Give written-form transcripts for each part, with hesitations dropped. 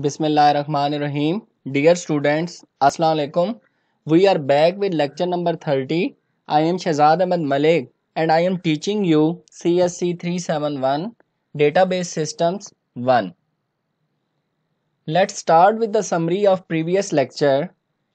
Bismillahirrahmanirrahim. Dear students, Assalamu alaikum. We are back with lecture number 30. I am Shahzad Ahmed Malik and I am teaching you CSC 371 Database Systems 1. Let's start with the summary of previous lecture.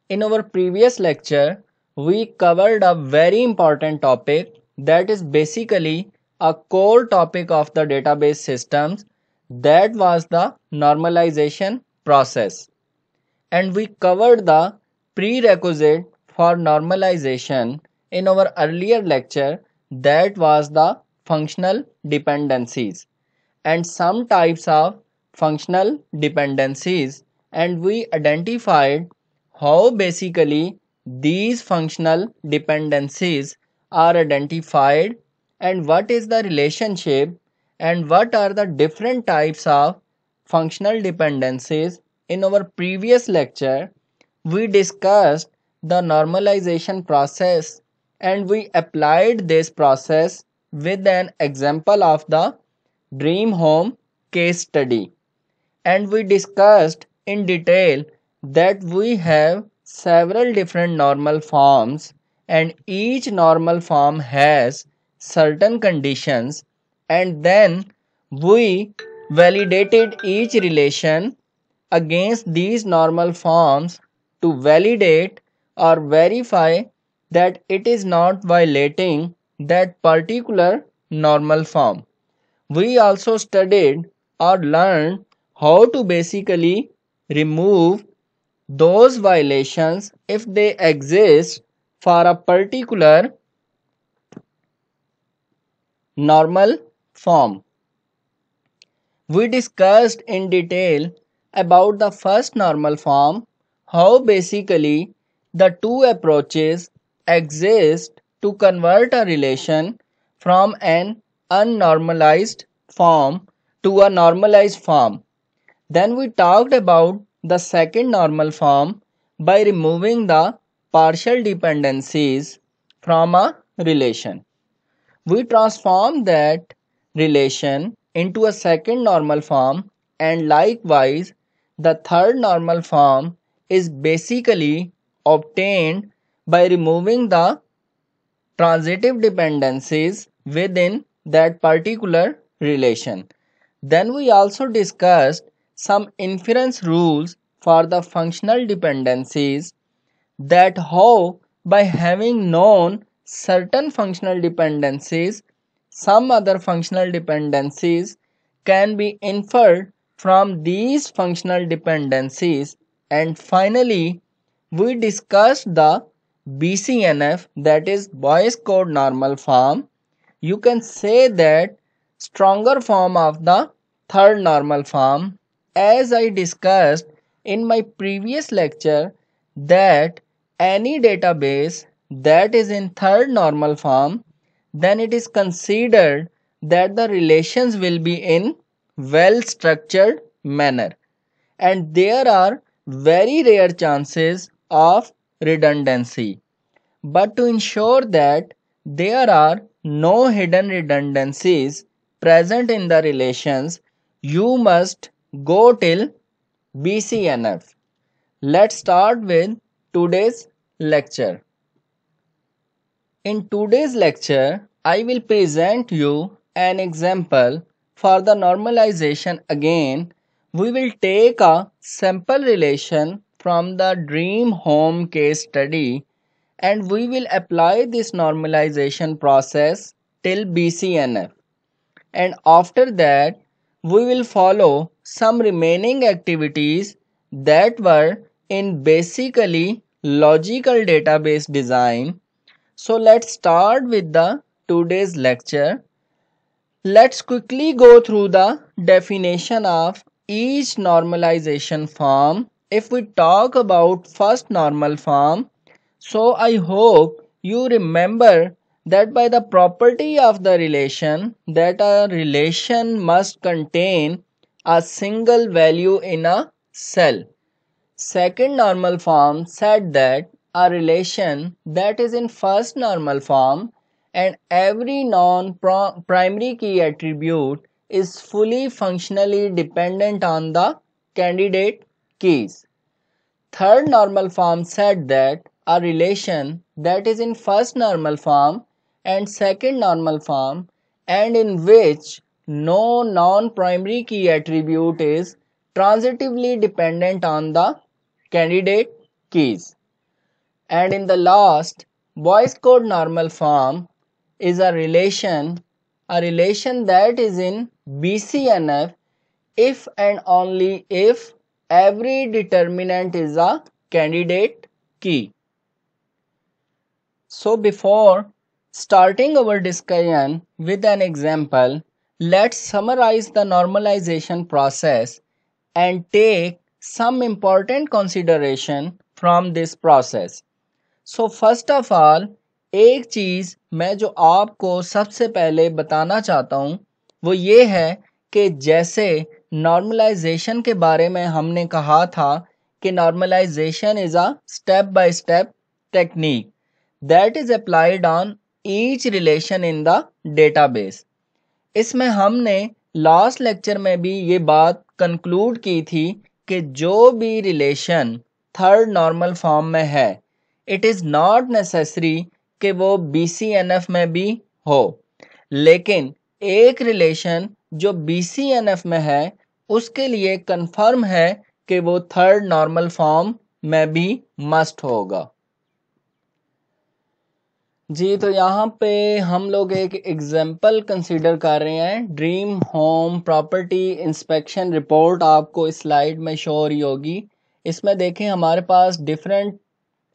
In our previous lecture, we covered a very important topic that is basically a core topic of the database systems, that was the normalization process. And we covered the prerequisite for normalization in our earlier lecture, that was the functional dependencies and some types of functional dependencies, and we identified how basically these functional dependencies are identified and what is the relationship and what are the different types of functional dependencies. In our previous lecture, we discussed the normalization process and we applied this process with an example of the dream home case study, and we discussed in detail that we have several different normal forms and each normal form has certain conditions, and then we validated each relation against these normal forms to validate or verify that it is not violating that particular normal form. We also studied or learned how to basically remove those violations if they exist for a particular normal form. We discussed in detail about the first normal form, how basically the two approaches exist to convert a relation from an unnormalized form to a normalized form. Then we talked about the second normal form by removing the partial dependencies from a relation. We transform that relation into a second normal form, and likewise the third normal form is basically obtained by removing the transitive dependencies within that particular relation. Then we also discussed some inference rules for the functional dependencies, that how by having known certain functional dependencies, some other functional dependencies can be inferred from these functional dependencies. And finally, we discussed the BCNF, that is Boyce Code Normal Form. You can say that stronger form of the third normal form, as I discussed in my previous lecture, that any database that is in third normal form, then it is considered that the relations will be in well structured manner and there are very rare chances of redundancy. But to ensure that there are no hidden redundancies present in the relations, you must go till BCNF. Let's start with today's lecture. In today's lecture, I will present you an example for the normalization. Again, we will take a sample relation from the dream home case study and we will apply this normalization process till BCNF, and after that we will follow some remaining activities that were in basically logical database design. So let's start with the today's lecture. Let's quickly go through the definition of each normalization form. If we talk about first normal form, so I hope you remember that by the property of the relation, that a relation must contain a single value in a cell. Second normal form said that a relation that is in first normal form and every non-primary key attribute is fully functionally dependent on the candidate keys. Third normal form said that a relation that is in first normal form and second normal form and in which no non-primary key attribute is transitively dependent on the candidate keys. And in the last, Boy's code normal form is a relation that is in BCNF if and only if every determinant is a candidate key. So before starting our discussion with an example, let's summarize the normalization process and take some important consideration from this process. So first of all, एक चीज़ मैं जो आपको सबसे पहले बताना चाहता हूँ वो ये है कि जैसे नॉर्मलाइजेशन के बारे में हमने कहा था कि normalization is a step by step technique that is applied on each relation in the database. इसमें हमने लास्ट लेक्चर में भी ये बात कंक्लूड की थी कि जो भी रिलेशन थर्ड नॉर्मल फॉर्म में है इट इज़ नॉट नेसेसरी कि वो BCNF में भी हो, लेकिन एक रिलेशन जो BCNF में है उसके लिए कंफर्म है कि वो थर्ड नॉर्मल फॉर्म में भी मस्ट होगा। जी तो यहाँ पे हम लोग एक एग्जाम्पल कंसीडर कर रहे हैं। Dream home property inspection report आपको इस स्लाइड में शो हो रही होगी। इसमें देखें हमारे पास डिफरेंट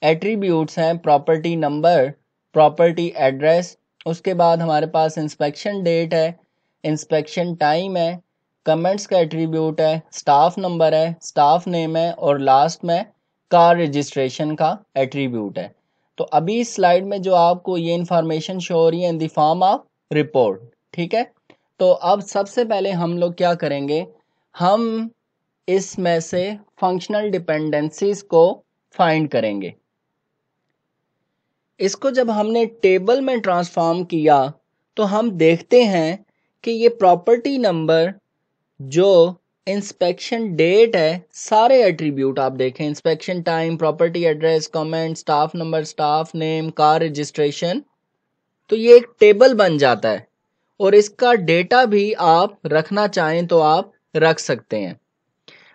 एट्रीब्यूट्स हैं, प्रॉपर्टी नंबर, प्रॉपर्टी एड्रेस, उसके बाद हमारे पास इंस्पेक्शन डेट है, इंस्पेक्शन टाइम है, कमेंट्स का एट्रीब्यूट है, स्टाफ नंबर है, स्टाफ नेम है और लास्ट में कार रजिस्ट्रेशन का एट्रीब्यूट है। तो अभी इस स्लाइड में जो आपको ये इंफॉर्मेशन शो हो रही है in the form of report, ठीक है। तो अब सबसे पहले हम लोग क्या करेंगे, हम इसमें से फंक्शनल डिपेंडेंसीज को फाइंड करेंगे। इसको जब हमने टेबल में ट्रांसफॉर्म किया तो हम देखते हैं कि ये प्रॉपर्टी नंबर जो इंस्पेक्शन डेट है सारे एट्रीब्यूट आप देखें, inspection time, property address, comment, staff number, staff name, car registration, तो ये एक टेबल बन जाता है और इसका डेटा भी आप रखना चाहें तो आप रख सकते हैं।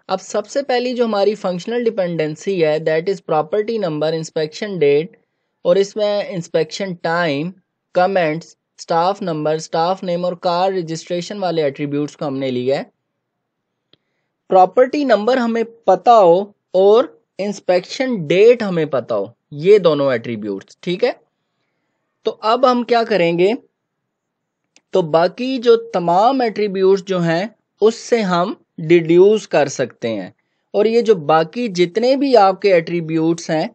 अब सबसे पहली जो हमारी फंक्शनल डिपेंडेंसी है that is property number, inspection date और इसमें inspection time, comments, staff number, staff name और कार रजिस्ट्रेशन वाले एट्रीब्यूट्स को हमने लिया है। प्रॉपर्टी नंबर हमें पता हो और इंस्पेक्शन डेट हमें पता हो, ये दोनों एट्रीब्यूट्स, ठीक है। तो अब हम क्या करेंगे, तो बाकी जो तमाम एट्रीब्यूट्स जो हैं उससे हम डिड्यूस कर सकते हैं और ये जो बाकी जितने भी आपके एट्रीब्यूट्स हैं,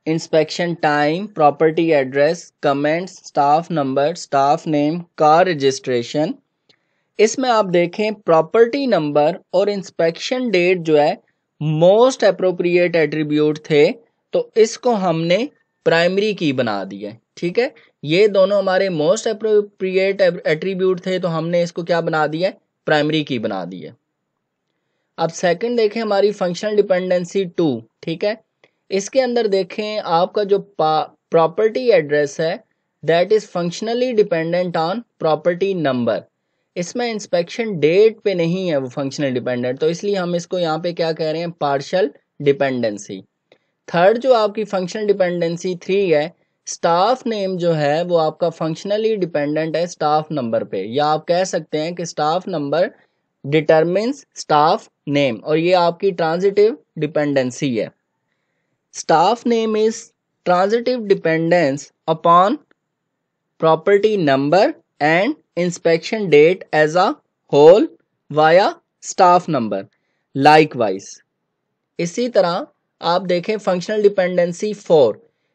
inspection time, property address, comments, staff number, staff name, car registration, इसमें आप देखें प्रॉपर्टी नंबर और इंस्पेक्शन डेट जो है मोस्ट अप्रोप्रिएट एट्रीब्यूट थे तो इसको हमने प्राइमरी की बना दिया है, ठीक है। ये दोनों हमारे मोस्ट अप्रोप्रिएट एट्रीब्यूट थे तो हमने इसको क्या बना दिया है, प्राइमरी की बना दी है। अब सेकंड देखें हमारी फंक्शनल डिपेंडेंसी 2, ठीक है। इसके अंदर देखें आपका जो प्रॉपर्टी एड्रेस है that is functionally dependent on property number. इसमें इंस्पेक्शन डेट पे नहीं है वो फंक्शनल डिपेंडेंट, तो इसलिए हम इसको यहाँ पे क्या कह रहे हैं, पार्शियल डिपेंडेंसी। थर्ड जो आपकी फंक्शनल डिपेंडेंसी 3 है, स्टाफ नेम जो है वो आपका फंक्शनली डिपेंडेंट है स्टाफ नंबर पे, या आप कह सकते हैं कि staff number determines staff name और ये आपकी ट्रांजिटिव डिपेंडेंसी है। Staff name is transitive dependence upon property number and inspection date as a whole via staff number likewise। इसी तरह आप देखें फंक्शनल डिपेंडेंसी 4,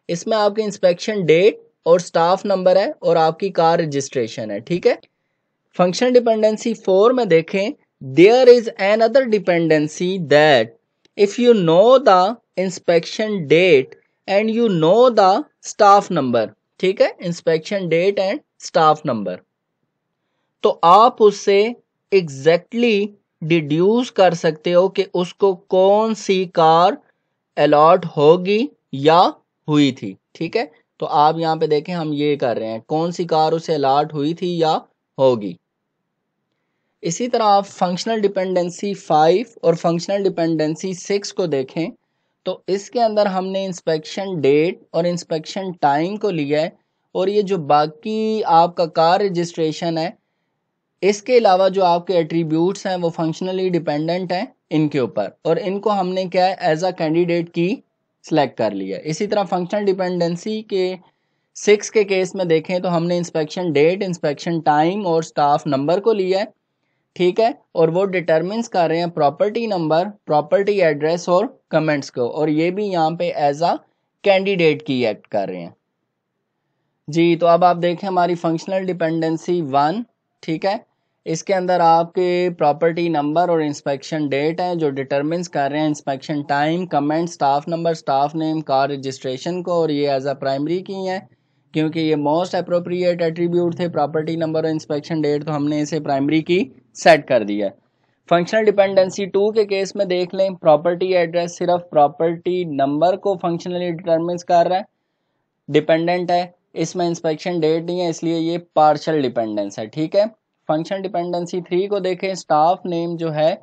इसमें आपकी इंस्पेक्शन डेट और स्टाफ नंबर है और आपकी कार रजिस्ट्रेशन है, ठीक है। फंक्शनल डिपेंडेंसी 4 में देखें there is another dependency that if you know the inspection date and you know the staff number, ठीक है, inspection date and staff number, तो आप उससे एग्जैक्टली डिड्यूस कर सकते हो कि उसको कौन सी कार अलॉट होगी या हुई थी। ठीक है, तो आप यहाँ पे देखें हम ये कर रहे हैं, कौन सी कार उसे अलॉट हुई थी या होगी। इसी तरह आप फंक्शनल डिपेंडेंसी 5 और फंक्शनल डिपेंडेंसी 6 को देखें तो इसके अंदर हमने इंस्पेक्शन डेट और इंस्पेक्शन टाइम को लिया है, और ये जो बाकी आपका कार रजिस्ट्रेशन है इसके अलावा जो आपके एट्रीब्यूट्स हैं वो फंक्शनली डिपेंडेंट हैं इनके ऊपर, और इनको हमने क्या है एज अ कैंडिडेट की सिलेक्ट कर लिया। इसी तरह फंक्शनल डिपेंडेंसी के 6 के केस में देखें तो हमने इंस्पेक्शन डेट, इंस्पेक्शन टाइम और स्टाफ नंबर को लिया है। ठीक है, और वो डिटरमिन्स कर रहे हैं प्रॉपर्टी नंबर, प्रॉपर्टी एड्रेस और कमेंट्स को, और ये भी यहाँ पे एज अ कैंडिडेट की एक्ट कर रहे हैं जी। तो अब आप देखें हमारी फंक्शनल डिपेंडेंसी 1, ठीक है, इसके अंदर आपके प्रॉपर्टी नंबर और इंस्पेक्शन डेट है जो डिटरमिन्स कर रहे हैं inspection time, comment, staff number, staff name, car registration को, और ये एज अ प्राइमरी की हैं क्योंकि ये मोस्ट अप्रोप्रिएट एट्रीब्यूट थे प्रॉपर्टी नंबर और इंस्पेक्शन डेट, तो हमने इसे प्राइमरी की सेट कर दिया है। फंक्शनल डिपेंडेंसी 2 के केस में देख लें, प्रॉपर्टी एड्रेस सिर्फ प्रॉपर्टी नंबर को फंक्शनली डिटरमिन्स कर रहा है, डिपेंडेंट है, इसमें इंस्पेक्शन डेट नहीं है इसलिए ये पार्शियल डिपेंडेंस है। ठीक है, फंक्शनल डिपेंडेंसी 3 को देखें, स्टाफ नेम जो है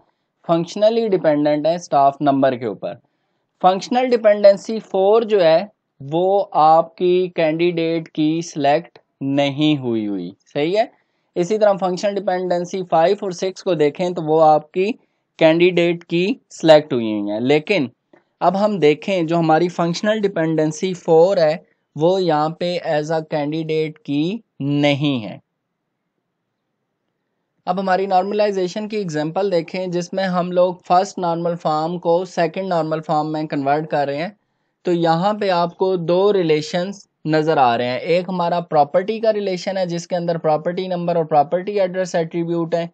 फंक्शनली डिपेंडेंट है स्टाफ नंबर के ऊपर। फंक्शनल डिपेंडेंसी 4 जो है वो आपकी कैंडिडेट की सिलेक्ट नहीं हुई, सही है। इसी तरह फंक्शनल डिपेंडेंसी 5 और 6 को देखें तो वो आपकी कैंडिडेट की सिलेक्ट हुई हैं, लेकिन अब हम देखें जो हमारी फंक्शनल डिपेंडेंसी 4 है वो यहाँ पे एज अ कैंडिडेट की नहीं है। अब हमारी नॉर्मलाइजेशन की एग्जांपल देखें जिसमें हम लोग फर्स्ट नॉर्मल फॉर्म को सेकंड नॉर्मल फॉर्म में कन्वर्ट कर रहे हैं। तो यहाँ पे आपको दो रिलेशंस नज़र आ रहे हैं, एक हमारा प्रॉपर्टी का रिलेशन है जिसके अंदर प्रॉपर्टी नंबर और प्रॉपर्टी एड्रेस एट्रीब्यूट है,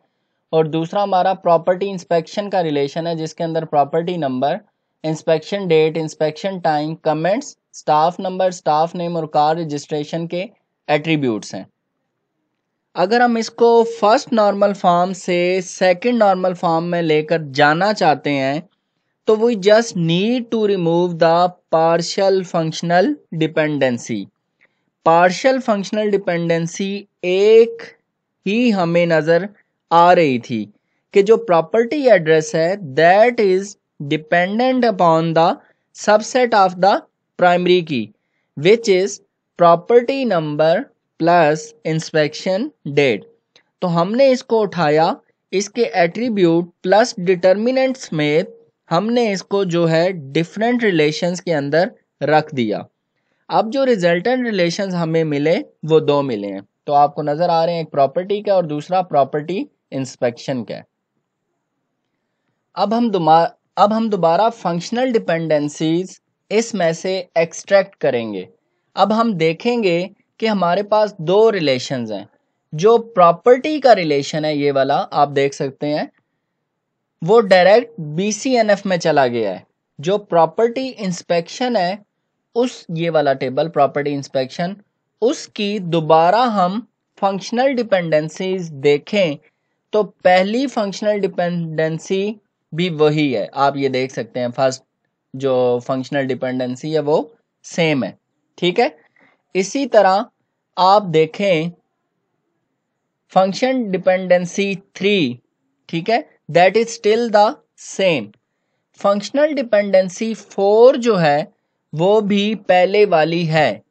और दूसरा हमारा प्रॉपर्टी इंस्पेक्शन का रिलेशन है जिसके अंदर property number, inspection date, inspection time, comments, staff number, staff name और कार रजिस्ट्रेशन के एट्रीब्यूट्स हैं। अगर हम इसको फर्स्ट नॉर्मल फॉर्म से सेकंड नॉर्मल फॉर्म में लेकर जाना चाहते हैं तो we just need to remove the partial functional dependency. Partial functional dependency एक ही हमें नज़र आ रही थी कि जो प्रॉपर्टी एड्रेस है that is dependent upon the subset of the primary की which is property number plus inspection date. तो हमने इसको उठाया, इसके एट्रीब्यूट प्लस डिटर्मिनेंट्स में हमने इसको जो है डिफरेंट रिलेशंस के अंदर रख दिया। अब जो रिजल्टेंट रिलेशंस हमें मिले वो दो मिले हैं, तो आपको नजर आ रहे हैं एक प्रॉपर्टी का और दूसरा प्रॉपर्टी इंस्पेक्शन का। अब हम दोबारा फंक्शनल डिपेंडेंसीज इसमें से एक्सट्रैक्ट करेंगे। अब हम देखेंगे कि हमारे पास दो रिलेशंस हैं। जो प्रॉपर्टी का रिलेशन है ये वाला आप देख सकते हैं वो डायरेक्ट BCNF में चला गया है। जो प्रॉपर्टी इंस्पेक्शन है उस ये वाला टेबल प्रॉपर्टी इंस्पेक्शन उसकी दोबारा हम फंक्शनल डिपेंडेंसीज देखें तो पहली फंक्शनल डिपेंडेंसी भी वही है, आप ये देख सकते हैं फर्स्ट जो फंक्शनल डिपेंडेंसी है वो सेम है। ठीक है, इसी तरह आप देखें फंक्शन डिपेंडेंसी 3, ठीक है, that is still the same. Functional dependency 4 जो है वो भी पहले वाली है,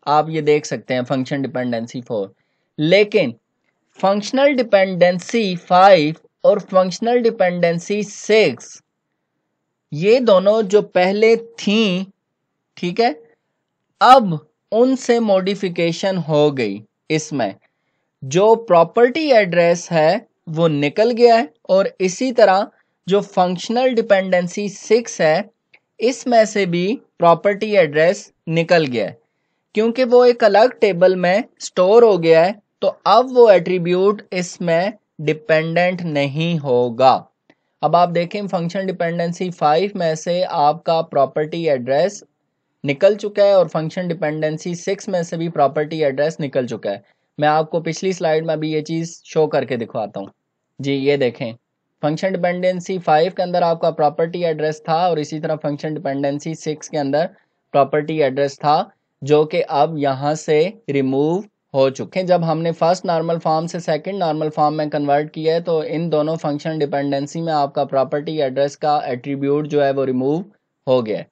आप ये देख सकते हैं फंक्शन डिपेंडेंसी 4, लेकिन फंक्शनल डिपेंडेंसी 5 और फंक्शनल डिपेंडेंसी 6 ये दोनों जो पहले थी, ठीक है, अब उनसे मॉडिफिकेशन हो गई। इसमें जो प्रॉपर्टी एड्रेस है वो निकल गया है, और इसी तरह जो फंक्शनल डिपेंडेंसी 6 है इसमें से भी प्रॉपर्टी एड्रेस निकल गया है क्योंकि वो एक अलग टेबल में स्टोर हो गया है, तो अब वो एट्रीब्यूट इसमें डिपेंडेंट नहीं होगा। अब आप देखें फंक्शनल डिपेंडेंसी 5 में से आपका प्रॉपर्टी एड्रेस निकल चुका है और फंक्शन डिपेंडेंसी 6 में से भी प्रॉपर्टी एड्रेस निकल चुका है। मैं आपको पिछली स्लाइड में भी ये चीज़ शो करके दिखवाता हूँ जी। ये देखें फंक्शन डिपेंडेंसी 5 के अंदर आपका प्रॉपर्टी एड्रेस था और इसी तरह फंक्शन डिपेंडेंसी 6 के अंदर प्रॉपर्टी एड्रेस था, जो कि अब यहाँ से रिमूव हो चुके हैं। जब हमने फर्स्ट नॉर्मल फॉर्म से सेकंड नॉर्मल फॉर्म में कन्वर्ट किया है तो इन दोनों फंक्शन डिपेंडेंसी में आपका प्रॉपर्टी एड्रेस का एट्रीब्यूट जो है वो रिमूव हो गया है।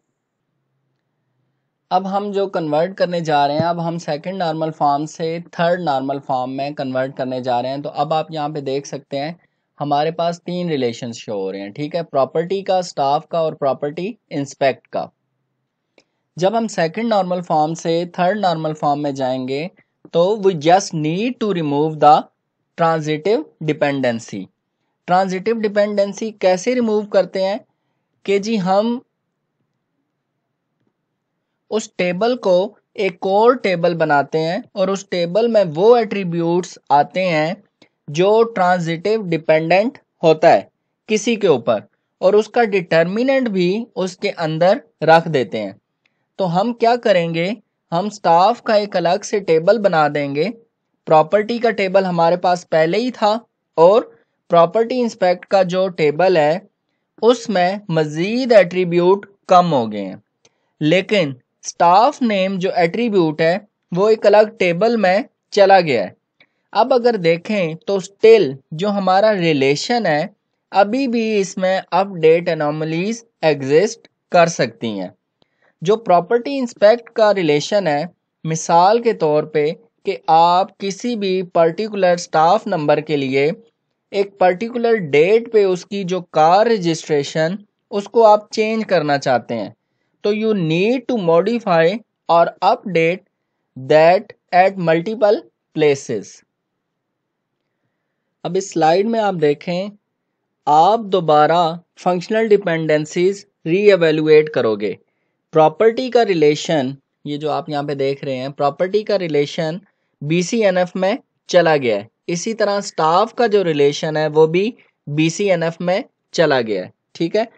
अब हम जो कन्वर्ट करने जा रहे हैं, अब हम सेकंड नॉर्मल फॉर्म से थर्ड नॉर्मल फॉर्म में कन्वर्ट करने जा रहे हैं। तो अब आप यहाँ पे देख सकते हैं हमारे पास तीन रिलेशन शो हो रहे हैं, ठीक है, प्रॉपर्टी का, स्टाफ का और प्रॉपर्टी इंस्पेक्ट का। जब हम सेकंड नॉर्मल फॉर्म से थर्ड नॉर्मल फॉर्म में जाएंगे तो we just need to remove the transitive dependency. Transitive dependency कैसे रिमूव करते हैं कि जी हम उस टेबल को एक और टेबल बनाते हैं और उस टेबल में वो एट्रीब्यूट्स आते हैं जो ट्रांजिटिव डिपेंडेंट होता है किसी के ऊपर, और उसका डिटर्मिनेंट भी उसके अंदर रख देते हैं। तो हम क्या करेंगे, हम स्टाफ का एक अलग से टेबल बना देंगे। प्रॉपर्टी का टेबल हमारे पास पहले ही था और प्रॉपर्टी इंस्पेक्ट का जो टेबल है उसमें मजीद एट्रीब्यूट कम हो गए हैं, लेकिन स्टाफ नेम जो एट्रीब्यूट है वो एक अलग टेबल में चला गया है। अब अगर देखें तो स्टिल जो हमारा रिलेशन है अभी भी इसमें अपडेट एनोमलीज एग्जिस्ट कर सकती हैं। जो प्रॉपर्टी इंस्पेक्ट का रिलेशन है, मिसाल के तौर पे कि आप किसी भी पर्टिकुलर स्टाफ नंबर के लिए एक पर्टिकुलर डेट पे उसकी जो कार रजिस्ट्रेशन उसको आप चेंज करना चाहते हैं, तो यू नीड टू मॉडिफाई और update that at multiple places. अब इस स्लाइड में आप देखें, आप दोबारा फंक्शनल डिपेंडेंसीज रीएवेल्युएट करोगे। प्रॉपर्टी का रिलेशन, ये जो आप यहाँ पे देख रहे हैं, प्रॉपर्टी का रिलेशन BCNF में चला गया है। इसी तरह स्टाफ का जो रिलेशन है वो भी BCNF में चला गया है, ठीक है।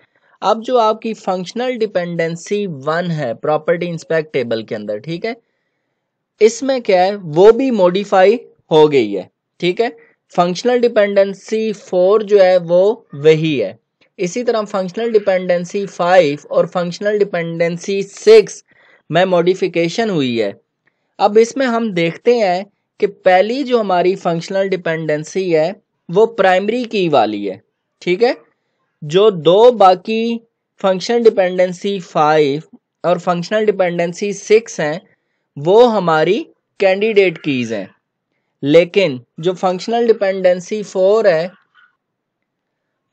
अब जो आपकी फंक्शनल डिपेंडेंसी 1 है प्रॉपर्टी इंस्पेक्ट टेबल के अंदर, ठीक है, इसमें क्या है वो भी मॉडिफाई हो गई है, ठीक है। फंक्शनल डिपेंडेंसी 4 जो है वो वही है। इसी तरह फंक्शनल डिपेंडेंसी 5 और फंक्शनल डिपेंडेंसी 6 में मॉडिफिकेशन हुई है। अब इसमें हम देखते हैं कि पहली जो हमारी फंक्शनल डिपेंडेंसी है वो प्राइमरी की वाली है, ठीक है। जो दो बाकी फंक्शनल डिपेंडेंसी 5 और फंक्शनल डिपेंडेंसी 6 हैं वो हमारी कैंडिडेट कीज हैं, लेकिन जो फंक्शनल डिपेंडेंसी 4 है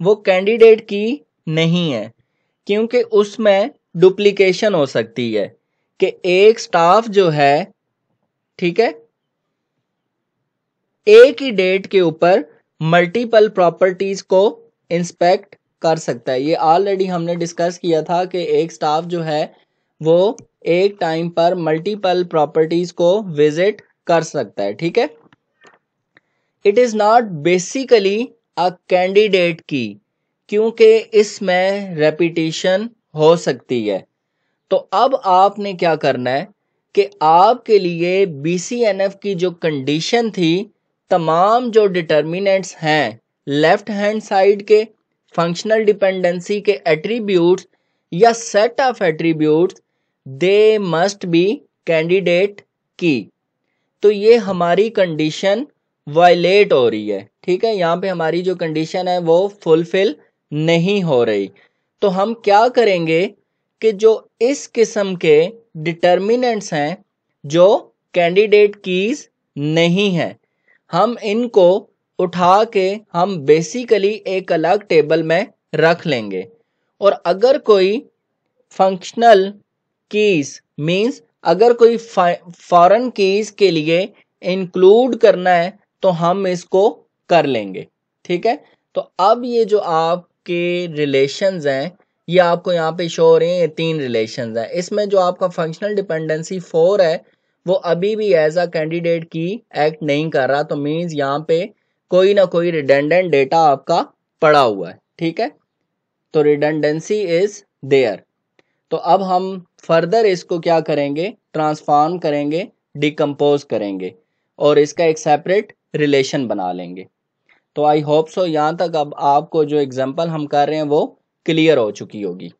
वो कैंडिडेट की नहीं है, क्योंकि उसमें डुप्लीकेशन हो सकती है कि एक स्टाफ जो है, ठीक है, एक ही डेट के ऊपर मल्टीपल प्रॉपर्टीज को इंस्पेक्ट कर सकता है। ये ऑलरेडी हमने डिस्कस किया था कि एक स्टाफ जो है वो एक टाइम पर मल्टीपल प्रॉपर्टीज को विजिट कर सकता है, ठीक है। It is not basically a candidate की, क्योंकि इसमें रेपिटेशन हो सकती है। तो अब आपने क्या करना है कि आपके लिए BCNF की जो कंडीशन थी, तमाम जो डिटर्मिनेंट्स हैं लेफ्ट हैंड साइड के फंक्शनल डिपेंडेंसी के एट्रीब्यूट्स या set of attributes, they must be candidate की। तो ये हमारी कंडीशन वायलेट हो रही है, ठीक है, यहाँ पे हमारी जो कंडीशन है वो फुलफिल नहीं हो रही। तो हम क्या करेंगे कि जो इस किस्म के डिटर्मिनेंट्स हैं जो कैंडिडेट कीज नहीं है, हम इनको उठा के हम बेसिकली एक अलग टेबल में रख लेंगे। और अगर कोई फंक्शनल कीज मींस अगर कोई फॉरेन कीज के लिए इंक्लूड करना है तो हम इसको कर लेंगे, ठीक है। तो अब ये जो आपके रिलेशंस हैं ये आपको यहाँ पे शो हो रहे हैं, ये तीन रिलेशंस हैं। इसमें जो आपका फंक्शनल डिपेंडेंसी 4 है वो अभी भी एज अ कैंडिडेट की एक्ट नहीं कर रहा, तो मींस यहाँ पे कोई ना कोई रिडंडेंट डेटा आपका पड़ा हुआ है, ठीक है। तो रिडंडेंसी इज देयर। तो अब हम फर्दर इसको क्या करेंगे, ट्रांसफॉर्म करेंगे, डिकम्पोज करेंगे और इसका एक सेपरेट रिलेशन बना लेंगे। तो आई होप सो यहाँ तक अब आपको जो एग्जाम्पल हम कर रहे हैं वो क्लियर हो चुकी होगी।